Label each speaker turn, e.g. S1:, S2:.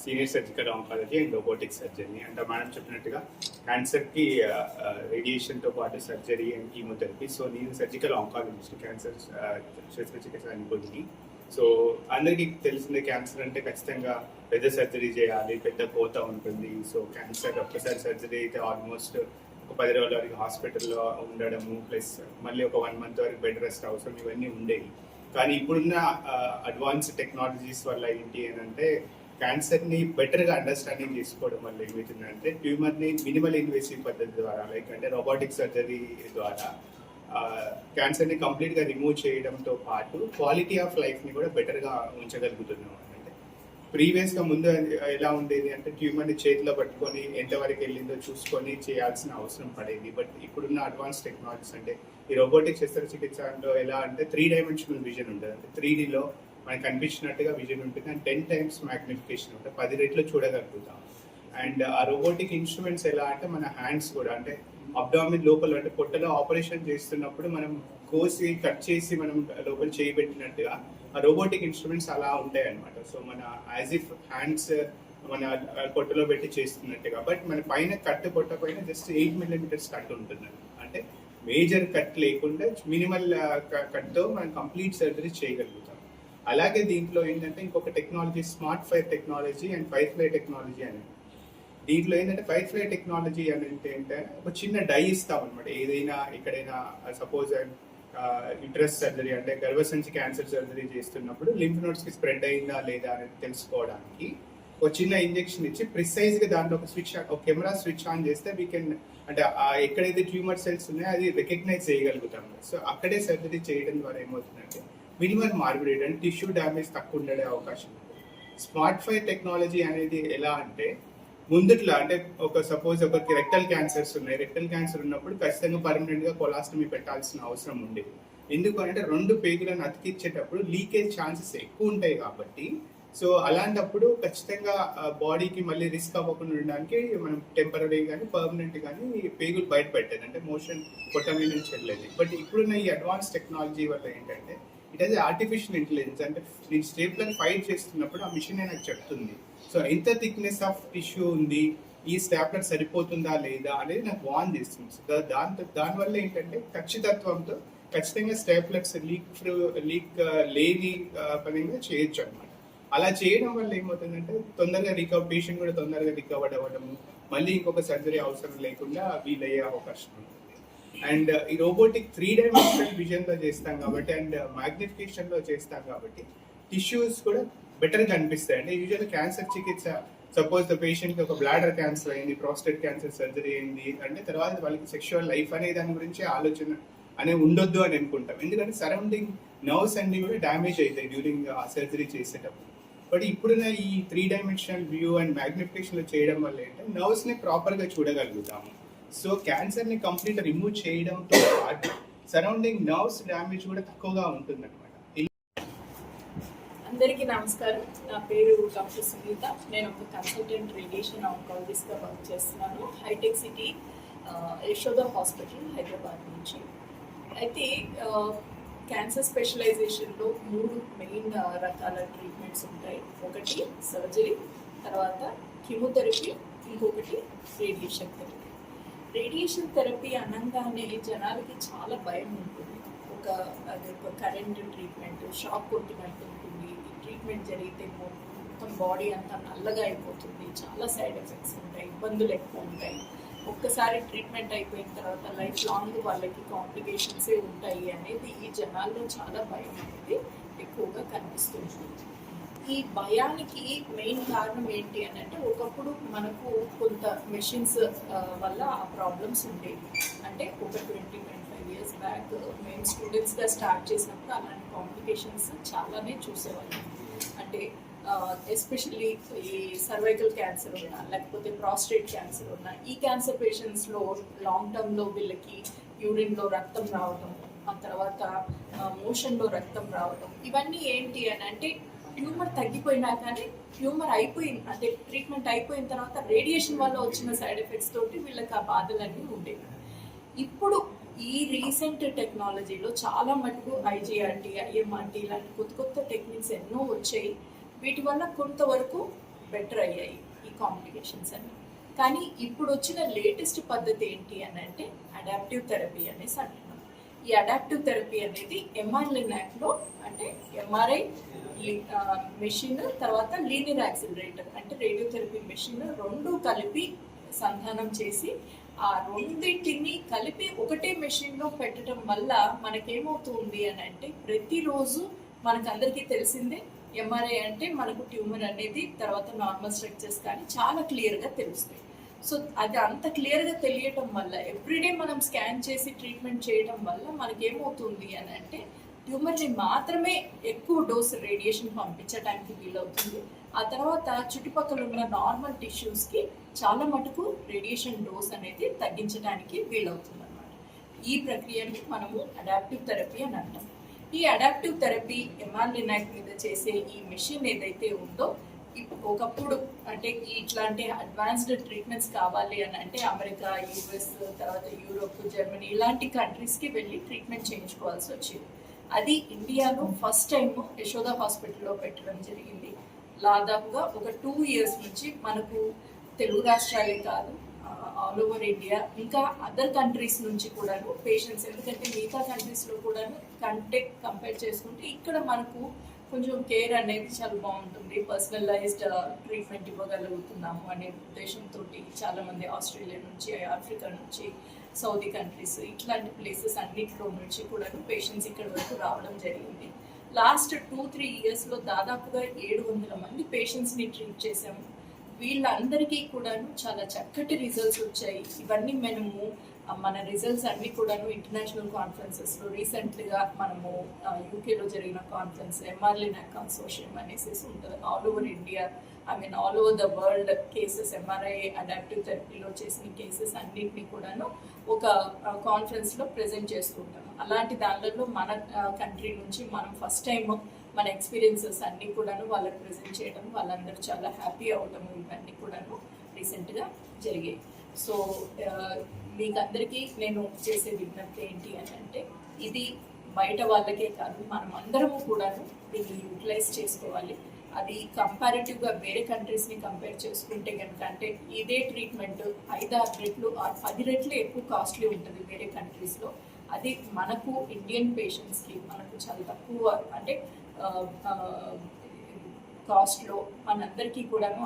S1: Senior surgical oncology and robotic surgery. అంటే madam చెప్పినట్టుగా క్యాన్సర్కి రేడియేషన్తో పాటు సర్జరీ అండ్ కీమోథెరపీ. సో నేను సర్జికల్ ఆంకాలజిస్ట్, క్యాన్సర్ శస్త్రచికిత్స నిపుణుడిని. సో అందరికీ తెలిసిందే క్యాన్సర్ అంటే ఖచ్చితంగా పెద్ద సర్జరీ చేయాలి, పెద్ద కోత ఉంటుంది. సో క్యాన్సర్ ఒక్కసారి సర్జరీ అయితే ఆల్మోస్ట్ ఒక 10 రోజుల వరకు హాస్పిటల్లో ఉండడము, ప్లస్ మళ్ళీ ఒక 1 month వరకు బెడ్ రెస్ట్ అవసరం, ఇవన్నీ ఉండేవి. కానీ ఇప్పుడున్న అడ్వాన్స్ టెక్నాలజీస్ వల్ల ఏంటి అని అంటే క్యాన్సర్ని బెటర్గా అండర్స్టాండింగ్ చేసుకోవడం వల్ల ఏమవుతుందంటే ట్యూమర్ని మినిమల్ ఇన్వేసివ్ పద్ధతి ద్వారా, లైక్ అంటే రోబోటిక్ సర్జరీ ద్వారా క్యాన్సర్ని కంప్లీట్గా రిమూవ్ చేయడంతో పాటు క్వాలిటీ ఆఫ్ లైఫ్ని కూడా బెటర్గా ఉంచగలుగుతున్నాం. అంటే ప్రీవియస్గా ముందు ఎలా ఉండేది అంటే ట్యూమర్ని చేతిలో పట్టుకొని ఎంతవరకు వెళ్ళిందో చూసుకొని చేయాల్సిన అవసరం పడేది. బట్ ఇప్పుడున్న అడ్వాన్స్ టెక్నాలజీస్ అంటే ఈ రోబోటిక్ శస్త్రచికిత్సలో ఎలా అంటే 3 dimensional విజన్ ఉంటుంది. అంటే 3Dలో మనకు కనిపించినట్టుగా విజన్ ఉంటుంది అండ్ 10 times మ్యాగ్నిఫికేషన్ ఉంటుంది, 10 రెట్లు చూడగలుగుతాం. అండ్ ఆ రోబోటిక్ ఇన్స్ట్రుమెంట్స్ ఎలా అంటే మన హ్యాండ్స్ కూడా అంటే అబ్డామిన్ లోపల అంటే పొట్టలో ఆపరేషన్ చేస్తున్నప్పుడు మనం కోసి కట్ చేసి మనం లోపల చేయబెట్టినట్టుగా ఆ రోబోటిక్ ఇన్స్ట్రుమెంట్స్ అలా ఉంటాయి అనమాట. సో మన యాజ్ ఇఫ్ హ్యాండ్స్ మన పొట్టలో పెట్టి చేస్తున్నట్టుగా, బట్ మన పైన కట్ పొట్ట పైన జస్ట్ 8 millimeters కట్ ఉంటుంది. అంటే మేజర్ కట్ లేకుండా మినిమల్ కట్తో మనం కంప్లీట్ సర్జరీ చేయగలుగుతాం. అలాగే దీంట్లో ఏంటంటే ఇంకొక technology smart fire technology and firefly technology అనేది. దీంట్లో ఏంటంటే ఫైర్ఫ్లై టెక్నాలజీ అని ఏంటంటే ఒక చిన్న డై ఇస్తాం అనమాట. ఏదైనా ఎక్కడైనా సపోజ్ యుటరస్ సర్జరీ అంటే గర్భసంచి క్యాన్సర్ సర్జరీ చేస్తున్నప్పుడు లింఫ్ నోడ్స్కి స్ప్రెడ్ అయిందా లేదా అనేది తెలుసుకోవడానికి ఒక చిన్న ఇంజెక్షన్ ఇచ్చి ప్రిసైజ్గా దాంట్లో ఒక కెమెరా స్విచ్ ఆన్ చేస్తే వీ కెన్ అంటే ఎక్కడైతే ట్యూమర్ సెల్స్ ఉన్నాయో అది రికగ్నైజ్ చేయగలుగుతాం. సో అక్కడే సర్జరీ చేయడం ద్వారా ఏమవుతుందంటే మినిమల్ మార్బిడిటీ అంటే టిష్యూ డ్యామేజ్ తక్కువ ఉండే అవకాశం ఉంది. స్మార్ట్ ఫైర్ టెక్నాలజీ అనేది ఎలా అంటే ముందుట్లా అంటే ఒక సపోజ్ ఒకరికి రెక్టల్ క్యాన్సర్స్ ఉన్నాయి, రెక్టల్ క్యాన్సర్ ఉన్నప్పుడు ఖచ్చితంగా పర్మనెంట్గా కొలాస్టమీ పెట్టాల్సిన అవసరం ఉండేది. ఎందుకు అంటే 2 పేగులను అతికించేటప్పుడు లీకేజ్ ఛాన్సెస్ ఎక్కువ ఉంటాయి కాబట్టి. సో అలాంటప్పుడు ఖచ్చితంగా బాడీకి మళ్ళీ రిస్క్ అవ్వకుండా ఉండడానికి మనం టెంపరీ కానీ పర్మనెంట్ కానీ పేగులు బయట పెట్టేది, అంటే మోషన్ పొట్టమీ నుంచి వెళ్ళేది. బట్ ఇప్పుడున్న ఈ అడ్వాన్స్ టెక్నాలజీ వల్ల ఏంటంటే ఇట్ ఈస్ ఆర్టిఫిషియల్ ఇంటెలిజెన్స్. అంటే నేను స్టేప్లను ఫైట్ చేస్తున్నప్పుడు ఆ మిషన్ నాకు చెప్తుంది సో ఎంత థిక్నెస్ ఆఫ్ టిష్యూ ఉంది, ఈ స్టాప్లర్ సరిపోతుందా లేదా అనేది నాకు వార్న్ చేస్తుంది. సో దానివల్ల ఏంటంటే ఖచ్చితత్వంతో ఖచ్చితంగా స్టాప్లర్స్ లీక్ లేని పరంగా చేయొచ్చు అనమాట. అలా చేయడం వల్ల ఏమవుతుందంటే తొందరగా పేషెంట్ కూడా తొందరగా రికవర్ అవ్వడము, మళ్ళీ ఇంకొక సర్జరీ అవసరం లేకుండా వీలయ్యే అవకాశం ఉంటుంది. అండ్ ఈ రోబోటిక్ 3 dimensional విజన్లో చేస్తాం కాబట్టి అండ్ మ్యాగ్నిఫికేషన్లో చేస్తాం కాబట్టి టిష్యూస్ కూడా బెటర్గా అనిపిస్తాయి. అంటే యూజువల్గా క్యాన్సర్ చికిత్స సపోజ్ ద పేషెంట్కి ఒక బ్లాడర్ క్యాన్సర్ అయింది, ప్రాస్టేట్ క్యాన్సర్ సర్జరీ అయింది అంటే తర్వాత వాళ్ళకి సెక్షువల్ లైఫ్ అనే దాని గురించి ఆలోచన అనేది ఉండొద్దు అని అనుకుంటాం. ఎందుకంటే సరౌండింగ్ నర్వ్స్ అన్ని కూడా డ్యామేజ్ అవుతాయి డ్యూరింగ్ ఆ సర్జరీ చేసేటప్పుడు. బట్ ఇప్పుడున్న ఈ 3 dimensional వ్యూ అండ్ మ్యాగ్నిఫికేషన్లో చేయడం వల్ల ఏంటంటే నర్వ్స్ని ప్రాపర్గా చూడగలుగుతాము. సో క్యాన్సర్ని కంప్లీట్ రిమూవ్ చేయడంతో పాటు సరౌండింగ్ నర్వ్స్ డ్యామేజ్ కూడా తక్కువగా ఉంటుంది అనమాట.
S2: అందరికీ నమస్కారం. నా పేరు డాక్టర్ సునీత. నేను ఒక కన్సల్టెంట్ రేడియేషన్ ఆంకాలజిస్ట్గా వర్క్ చేస్తున్నాను hitech city Yashoda hospital Hyderabad నుంచి. అయితే క్యాన్సర్ స్పెషలైజేషన్లో 3 మెయిన్ రకాల ట్రీట్మెంట్స్ ఉంటాయి. ఒకటి సర్జరీ, తర్వాత కీమోథెరపీ, ఇంకొకటి రేడియేషన్ థెరపీ. రేడియేషన్ థెరపీ అనగానే జనాలకి చాలా భయం ఉంటుంది. అది ఒక కరెంట్ ట్రీట్మెంట్, షాక్ కొట్టినట్టు ఉంటుంది. ఈ ట్రీట్మెంట్ జరిగితే మొత్తం బాడీ అంతా నల్లగా అయిపోతుంది, చాలా సైడ్ ఎఫెక్ట్స్ ఉంటాయి, ఇబ్బందులు ఎక్కువ ఉంటాయి. ఒక్కసారి ట్రీట్మెంట్ అయిపోయిన తర్వాత లైఫ్ లాంగ్ వాళ్ళకి కాంప్లికేషన్సే ఉంటాయి అనేది ఈ జనాల్లో చాలా భయం అనేది ఎక్కువగా కనిపిస్తుంది. ఈ భయానికి మెయిన్ కారణం ఏంటి అని అంటే ఒకప్పుడు మనకు కొంత మెషిన్స్ వల్ల ఆ ప్రాబ్లమ్స్ ఉండేవి. అంటే ఒక 20-25 years బ్యాక్ మేము స్టూడెంట్స్గా స్టార్ట్ చేసినప్పుడు అలాంటి కాంప్లికేషన్స్ చాలానే చూసేవాళ్ళం. అంటే ఎస్పెషల్లీ ఈ సర్వైకల్ క్యాన్సర్ ఉన్నా లేకపోతే ప్రాస్టేట్ క్యాన్సర్ ఉన్నా ఈ క్యాన్సర్ పేషెంట్స్లో లాంగ్ టర్మ్లో వీళ్ళకి యూరిన్లో రక్తం రావడం, ఆ తర్వాత మోషన్లో రక్తం రావడం, ఇవన్నీ ఏంటి అని అంటే ట్యూమర్ తగ్గిపోయినా కానీ ట్యూమర్ అయిపోయింది అంటే ట్రీట్మెంట్ అయిపోయిన తర్వాత రేడియేషన్ వల్ల వచ్చిన సైడ్ ఎఫెక్ట్స్ తోటి వీళ్ళకి ఆ బాధలన్నీ ఉండేవి. ఇప్పుడు ఈ రీసెంట్ టెక్నాలజీలో చాలా మటుకు ఐజీఆర్టీ, ఐఎంఆర్టీ ఇలాంటి కొత్త టెక్నిక్స్ ఎన్నో వచ్చాయి. వీటి వల్ల కొంతవరకు బెటర్ అయ్యాయి ఈ కాంప్లికేషన్స్ అన్ని. కానీ ఇప్పుడు వచ్చిన లేటెస్ట్ పద్ధతి ఏంటి అని అంటే అడాప్టివ్ థెరపీ అనేసి అంటున్నాం. ఈ అడాప్టివ్ థెరపీ అనేది ఎంఆర్లినాక్లో అంటే ఎంఆర్ఐ మెషిన్ తర్వాత లీనియర్ యాక్సిలరేటర్ అంటే రేడియోథెరపీ మెషిన్ రెండు కలిపి సంధానం చేసి ఆ రెండింటిని కలిపి ఒకటే మెషిన్లో పెట్టడం వల్ల మనకేమవుతుంది అని అంటే ప్రతిరోజు మనకందరికీ తెలిసిందే ఎంఆర్ఐ అంటే మనకు ట్యూమర్ అనేది తర్వాత నార్మల్ స్ట్రక్చర్స్ కానీ చాలా క్లియర్గా తెలుస్తాయి. సో అది అంత క్లియర్గా తెలియటం వల్ల ఎవ్రీడే మనం స్కాన్ చేసి ట్రీట్మెంట్ చేయడం వల్ల మనకేమవుతుంది అని అంటే ట్యూమర్ని మాత్రమే ఎక్కువ డోస్ రేడియేషన్ పంపించడానికి వీలవుతుంది. ఆ తర్వాత చుట్టుపక్కల ఉన్న నార్మల్ టిష్యూస్కి చాలా మటుకు రేడియేషన్ డోస్ అనేది తగ్గించడానికి వీలవుతుంది అన్నమాట. ఈ ప్రక్రియని మనము అడాప్టివ్ థెరపీ అని అంటాం. ఈ అడాప్టివ్ థెరపీ ఎంఆర్లినాక్ మీద చేసే ఈ మెషిన్ ఏదైతే ఉందో ఒకప్పుడు అంటే ఇట్లాంటి అడ్వాన్స్డ్ ట్రీట్మెంట్స్ కావాలి అని అంటే అమెరికా, యూఎస్, తర్వాత యూరోప్, జర్మనీ ఇలాంటి కంట్రీస్కి వెళ్ళి ట్రీట్మెంట్ చేయించుకోవాల్సి వచ్చేది. అది ఇండియాలో ఫస్ట్ టైం యశోద హాస్పిటల్లో పెట్టడం జరిగింది. దాదాపుగా ఒక 2 years నుంచి మనకు తెలుగు రాష్ట్రాలే కాదు ఆల్ ఓవర్ ఇండియా ఇంకా అదర్ కంట్రీస్ నుంచి కూడాను పేషెంట్స్, ఎందుకంటే మిగతా కంట్రీస్లో కూడాను కంపేర్ చేసుకుంటే ఇక్కడ మనకు కొంచెం కేర్ అనేది చాలా బాగుంటుంది, పర్సనలైజ్డ్ ట్రీట్మెంట్ ఇవ్వగలుగుతున్నాము అనే ఉద్దేశంతో చాలామంది ఆస్ట్రేలియా నుంచి, ఆఫ్రికా నుంచి, సౌదీ కంట్రీస్ ఇట్లాంటి ప్లేసెస్ అన్నింటిలో నుంచి కూడా పేషెంట్స్ ఇక్కడ వరకు రావడం జరిగింది. లాస్ట్ 2-3 yearsలో దాదాపుగా 700 మంది పేషెంట్స్ని ట్రీట్ చేసాము. వీళ్ళందరికీ కూడాను చాలా చక్కటి రిజల్ట్స్ వచ్చాయి. ఇవన్నీ మన రిజల్ట్స్ అన్నీ కూడాను ఇంటర్నేషనల్ కాన్ఫరెన్సెస్లో రీసెంట్గా మనము యూకేలో జరిగిన కాన్ఫరెన్స్ ఎంఆర్లినాక్ కన్సోర్షియం అనేసి ఉంటుంది. All over India all over the world cases MRI adaptive థెరపీలో చేసిన కేసెస్ అన్నింటినీ కూడాను ఒక కాన్ఫరెన్స్లో ప్రజెంట్ చేస్తుంటాము. అలాంటి దానిలో మన కంట్రీ నుంచి మనం ఫస్ట్ టైం మన ఎక్స్పీరియన్సెస్ అన్నీ కూడాను వాళ్ళకి ప్రజెంట్ చేయడం, వాళ్ళందరూ చాలా హ్యాపీ అవడము ఇవన్నీ కూడాను రీసెంట్గా జరిగాయి. సో మీకు అందరికీ నేను చేసే విజ్ఞప్తి ఏంటి అని అంటే ఇది బయట వాళ్ళకే కాదు మనం అందరము కూడాను దీన్ని యూటిలైజ్ చేసుకోవాలి. అది కంపారిటివ్గా వేరే కంట్రీస్ని కంపేర్ చేసుకుంటే కనుక అంటే ఇదే ట్రీట్మెంట్ 5-6 రెట్లు 10 రెట్లు ఎక్కువ కాస్ట్లీ ఉంటుంది వేరే కంట్రీస్లో. అది మనకు ఇండియన్ పేషెంట్స్కి మనకు చాలా తక్కువ అంటే కాస్ట్లో మనందరికీ కూడాను